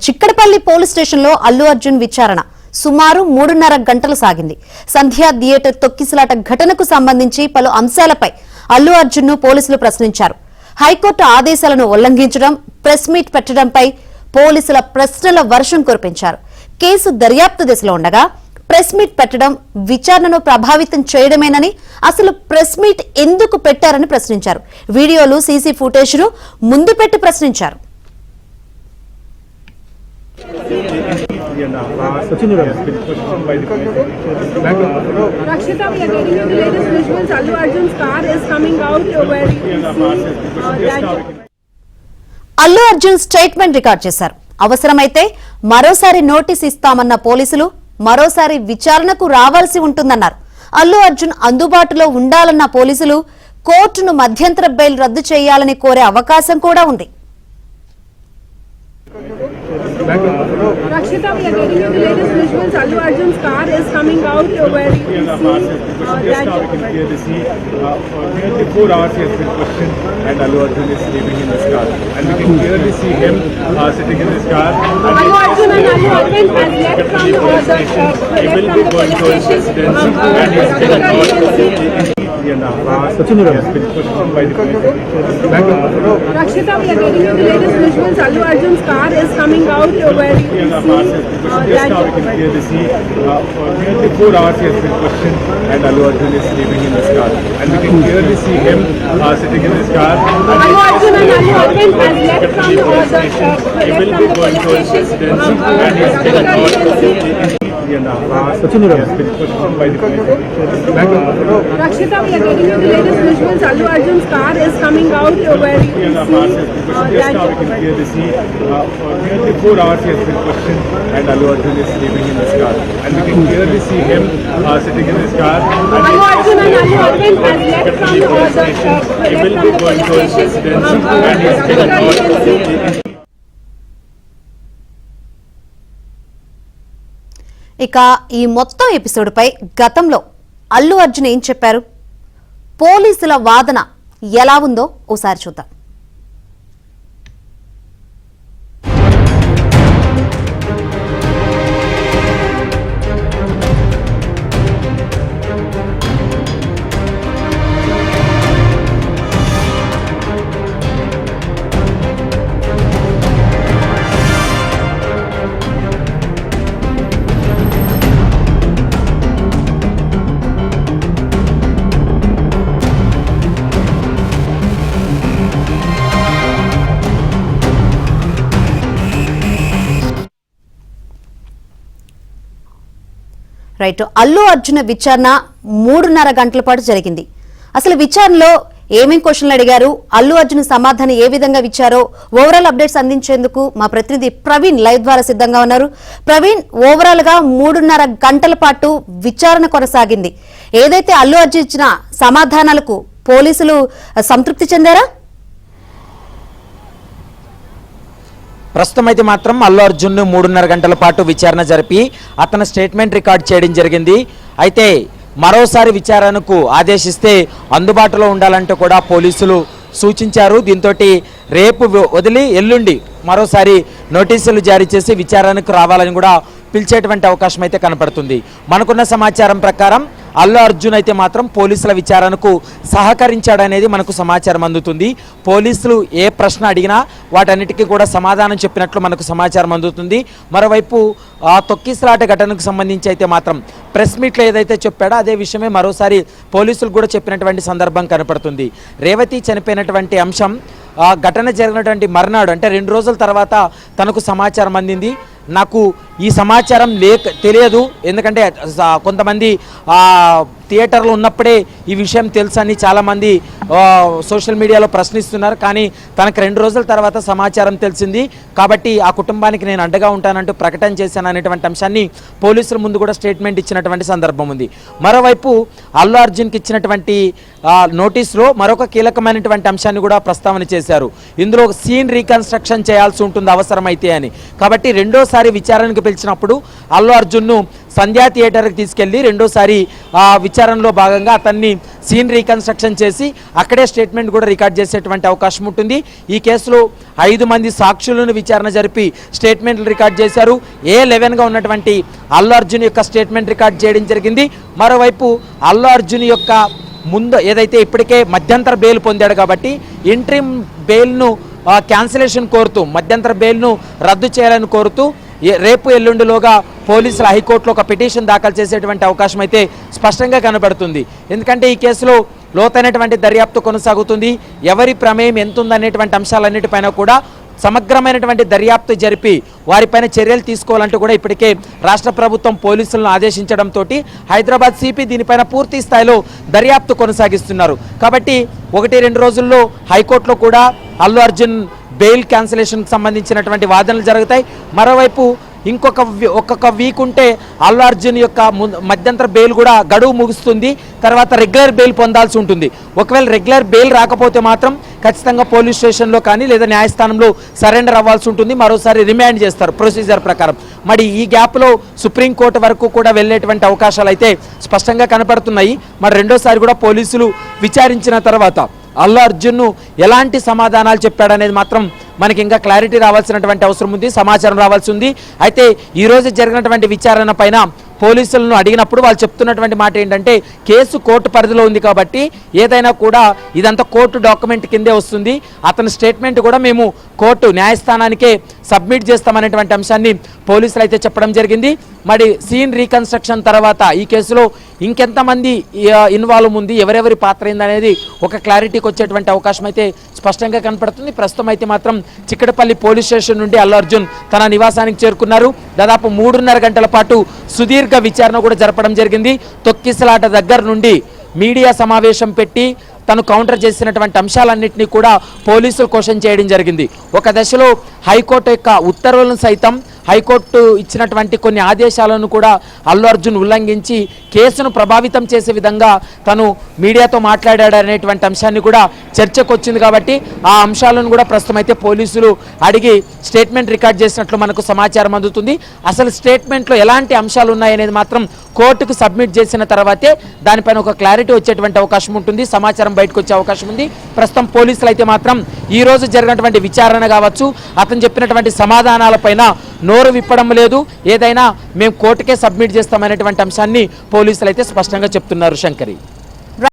Chikkadpally police station లో అల్లు అర్జున్ విచారణ సుమారు 3.5 గంటలు సాగింది. సంధ్యా థియేటర్ తొక్కిసలాట ఘటనకు సంబంధించి పలు అంశాలపై అల్లు అర్జున్ ను పోలీసులు ప్రశ్నించారు. హైకోర్టు ఆదేశాలను ఉల్లంఘించడం, ప్రెస్ మీట్ పెట్టడంపై పోలీసుల ప్రశ్నల వర్షం కురిపించారు. కేసు దర్యాప్తు దశలో ఉండగా ప్రెస్ మీట్ పెట్టడం విచారణను ప్రభావితం చేయడమేనని, అసలు ప్రెస్ మీట్ ఎందుకు పెట్టారని ప్రశ్నించారు. వీడియోలు, సీసీ ఫుటేజ్ను ముందు పెట్టి ప్రశ్నించారు. అల్లు అర్జున్ స్టేట్మెంట్ రికార్డ్ చేశారు. అవసరమైతే మరోసారి నోటీస్ ఇస్తామన్న పోలీసులు మరోసారి విచారణకు రావాల్సి ఉంటుందన్నారు. అల్లు అర్జున్ అందుబాటులో ఉండాలన్న పోలీసులు కోర్టును మధ్యంతర బెయిల్ రద్దు చేయాలని కోరే అవకాశం కూడా ఉంది. Rakshita, we are getting you the latest visuals. Allu Arjun's car is coming out where you can see we can clearly see nearly 4 hours he has been questioned and Allu Arjun is sleeping in this car. And we can clearly see him sitting in this car. Allu Arjun and Allu Arjun has left from the police station. And he has been questioned by the police. Rakshita, we are getting you the latest visuals. Allu Arjun's car is coming out where you can we can clearly see nearly 4 hours he has been questioned and Allu Arjun is sleeping in this car. And we can clearly see him sitting in this car. Allu Arjun and Allu Arjun has left from the police station. And he has been questioned by the police. Rakshita, we are getting you the latest visuals. Allu Arjun's car is coming out where you can we can clearly see nearly 4 hours he has been questioned and Allu Arjun is sleeping in this car. And we can clearly see him sitting in this car. Allu Arjun and Allu Arjun has left from the police station. And he has been ఇక ఈ మొత్తం episode పై గతంలో అల్లు అర్జున్ ఏం చెప్పారు, పోలీసుల వాదన ఎలా ఉందో ఓసారి చూద్దాం. రైట్, అల్లు అర్జున్ విచారణ 3.5 గంటల పాటు జరిగింది. అసలు విచారణలో ఏమేం క్వశ్చన్లు అడిగారు, అల్లు అర్జున్ సమాధానం ఏ విధంగా ఇచ్చారో ఓవరాల్ అప్డేట్స్ అందించేందుకు మా ప్రతినిధి ప్రవీణ్ లైవ్ ద్వారా సిద్ధంగా ఉన్నారు. ప్రవీణ్, ఓవరాల్ గా 3.5 గంటల పాటు విచారణ కొనసాగింది. ఏదైతే అల్లు అర్జున్ ఇచ్చిన సమాధానాలకు పోలీసులు సంతృప్తి చెందారా? ప్రస్తుతం అయితే మాత్రం అల్లు అర్జున్ 3.5 గంటల పాటు విచారణ జరిపి అతని స్టేట్మెంట్ రికార్డ్ చేయడం జరిగింది. అయితే మరోసారి విచారణకు ఆదేశిస్తే అందుబాటులో ఉండాలంటూ కూడా పోలీసులు సూచించారు. దీంతో రేపు వదిలి ఎల్లుండి మరోసారి నోటీసులు జారీ చేసి విచారణకు రావాలని కూడా పిలిచేటువంటి అవకాశం అయితే కనపడుతుంది. మనకున్న సమాచారం ప్రకారం అల్లు అర్జున్ అయితే మాత్రం పోలీసుల విచారణకు సహకరించాడనేది మనకు సమాచారం అందుతుంది. పోలీసులు ఏ ప్రశ్న అడిగినా వాటన్నిటికీ కూడా సమాధానం చెప్పినట్లు మనకు సమాచారం అందుతుంది. మరోవైపు ఆ తొక్కిసలాట ఘటనకు సంబంధించి అయితే మాత్రం ప్రెస్ మీట్లో ఏదైతే చెప్పాడో అదే విషయమే మరోసారి పోలీసులు కూడా చెప్పినటువంటి సందర్భం కనపడుతుంది. రేవతి చనిపోయినటువంటి అంశం ఘటన జరిగినటువంటి మర్నాడు అంటే 2 రోజుల తర్వాత తనకు సమాచారం అందింది. నాకు ఈ సమాచారం తెలియదు, ఎందుకంటే కొంతమంది థియేటర్లో ఉన్నప్పుడే ఈ విషయం తెలుసని చాలామంది సోషల్ మీడియాలో ప్రశ్నిస్తున్నారు. కానీ తనకు 2 రోజుల తర్వాత సమాచారం తెలిసింది కాబట్టి ఆ కుటుంబానికి నేను అండగా ఉంటానంటూ ప్రకటన చేశాను అనేటువంటి అంశాన్ని పోలీసుల ముందు కూడా స్టేట్మెంట్ ఇచ్చినటువంటి సందర్భం ఉంది. మరోవైపు అల్లు అర్జున్కి ఇచ్చినటువంటి నోటీసులో మరొక కీలకమైనటువంటి అంశాన్ని కూడా ప్రస్తావన చేశారు. ఇందులో సీన్ రీకన్స్ట్రక్షన్ చేయాల్సి ఉంటుంది అవసరమైతే అని. కాబట్టి రెండోసారి విచారణకు పిలిచినప్పుడు అల్లు అర్జున్ను సంధ్యా థియేటర్కి తీసుకెళ్లి రెండోసారి విచారణలో భాగంగా అతన్ని సీన్ రీకన్స్ట్రక్షన్ చేసి అక్కడే స్టేట్మెంట్ కూడా రికార్డ్ చేసేటువంటి అవకాశం ఉంటుంది. ఈ కేసులో 5 మంది సాక్షులను విచారణ జరిపి స్టేట్మెంట్లు రికార్డ్ చేశారు. A11గా ఉన్నటువంటి అల్లు అర్జున్ యొక్క స్టేట్మెంట్ రికార్డ్ చేయడం జరిగింది. మరోవైపు అల్లు అర్జున్ యొక్క ముందు ఏదైతే ఇప్పటికే మధ్యంతర బెయిల్ పొందాడు కాబట్టి ఇంట్రీమ్ బెయిల్ను క్యాన్సిలేషన్ కోరుతూ మధ్యంతర బెయిల్ను రద్దు చేయాలని కోరుతూ రేపు ఎల్లుండిలోగా పోలీసులు హైకోర్టులో ఒక పిటిషన్ దాఖలు చేసేటువంటి అవకాశం అయితే స్పష్టంగా కనబడుతుంది. ఎందుకంటే ఈ కేసులో లోతైనటువంటి దర్యాప్తు కొనసాగుతుంది. ఎవరి ప్రమేయం ఎంత ఉందనేటువంటి అంశాలన్నిటిపైన కూడా సమగ్రమైనటువంటి దర్యాప్తు జరిపి వారిపైన చర్యలు తీసుకోవాలంటూ కూడా ఇప్పటికే రాష్ట్ర ప్రభుత్వం పోలీసులను ఆదేశించడంతో హైదరాబాద్ సిపి దీనిపైన పూర్తి స్థాయిలో దర్యాప్తు కొనసాగిస్తున్నారు. కాబట్టి 1-2 రోజుల్లో హైకోర్టులో కూడా అల్లు అర్జున్ బెయిల్ క్యాన్సిలేషన్కి సంబంధించినటువంటి వాదనలు జరుగుతాయి. మరోవైపు ఒక్కొక్క వీక్ ఉంటే అల్లు అర్జున్ యొక్క మధ్యంతర బెయిల్ కూడా గడువు ముగుస్తుంది. తర్వాత రెగ్యులర్ బెయిల్ పొందాల్సి ఉంటుంది. ఒకవేళ రెగ్యులర్ బెయిల్ రాకపోతే మాత్రం ఖచ్చితంగా పోలీస్ స్టేషన్లో కానీ లేదా న్యాయస్థానంలో సరెండర్ అవ్వాల్సి ఉంటుంది. మరోసారి రిమాండ్ చేస్తారు ప్రొసీజర్ ప్రకారం. మరి ఈ గ్యాప్లో సుప్రీంకోర్టు వరకు కూడా వెళ్ళేటువంటి అవకాశాలు అయితే స్పష్టంగా కనపడుతున్నాయి. మరి రెండోసారి కూడా పోలీసులు విచారించిన తర్వాత అల్లు అర్జున్ను ఎలాంటి సమాధానాలు చెప్పాడనేది మాత్రం మనకి ఇంకా క్లారిటీ రావాల్సినటువంటి అవసరం ఉంది, సమాచారం రావాల్సి ఉంది. అయితే ఈరోజు జరిగినటువంటి విచారణ పైన పోలీసులను అడిగినప్పుడు వాళ్ళు చెప్తున్నటువంటి మాట ఏంటంటే కేసు కోర్టు పరిధిలో ఉంది కాబట్టి ఏదైనా కూడా ఇదంతా కోర్టు డాక్యుమెంట్ కిందే వస్తుంది. అతని స్టేట్మెంట్ కూడా మేము కోర్టు న్యాయస్థానానికే సబ్మిట్ చేస్తామనేటువంటి అంశాన్ని పోలీసులు అయితే చెప్పడం జరిగింది. మరి సీన్ రీకన్స్ట్రక్షన్ తర్వాత ఈ కేసులో ఇంకెంతమంది ఇన్వాల్వ్ ఉంది, ఎవరెవరి పాత్ర ఏందనేది ఒక క్లారిటీకి వచ్చేటువంటి అవకాశం అయితే స్పష్టంగా కనపడుతుంది. ప్రస్తుతం అయితే మాత్రం చిక్కడపల్లి పోలీస్ స్టేషన్ నుండి అల్లు అర్జున్ తన నివాసానికి చేరుకున్నారు. దాదాపు 3.5 గంటల పాటు సుదీర్ఘ విచారణ కూడా జరపడం జరిగింది. తొక్కిసలాట దగ్గర నుండి మీడియా సమావేశం పెట్టి తను కౌంటర్ చేసినటువంటి అంశాలన్నింటినీ కూడా పోలీసులు క్వశ్చన్ చేయడం జరిగింది. ఒక దశలో హైకోర్టు యొక్క ఉత్తర్వులను సైతం హైకోర్టు ఇచ్చినటువంటి కొన్ని ఆదేశాలను కూడా అల్లు అర్జున్ ఉల్లంఘించి కేసును ప్రభావితం చేసే విధంగా తను మీడియాతో మాట్లాడాడనేటువంటి అంశాన్ని కూడా చర్చకు వచ్చింది. కాబట్టి ఆ అంశాలను కూడా ప్రస్తుతం అయితే పోలీసులు అడిగి స్టేట్మెంట్ రికార్డ్ చేసినట్లు మనకు సమాచారం అందుతుంది. అసలు స్టేట్మెంట్లో ఎలాంటి అంశాలు ఉన్నాయనేది మాత్రం కోర్టుకు సబ్మిట్ చేసిన తర్వాతే దానిపైన ఒక క్లారిటీ వచ్చేటువంటి అవకాశం ఉంటుంది, సమాచారం బయటకు వచ్చే అవకాశం ఉంది. ప్రస్తుతం పోలీసులు అయితే మాత్రం ఈ రోజు జరిగినటువంటి విచారణ కావచ్చు, అతను చెప్పినటువంటి సమాధానాలపైన నోరు విప్పడం లేదు. ఏదైనా మేము కోర్టుకే సబ్మిట్ చేస్తామనేటువంటి అంశాన్ని పోలీసులు అయితే స్పష్టంగా చెప్తున్నారు. శంకరి.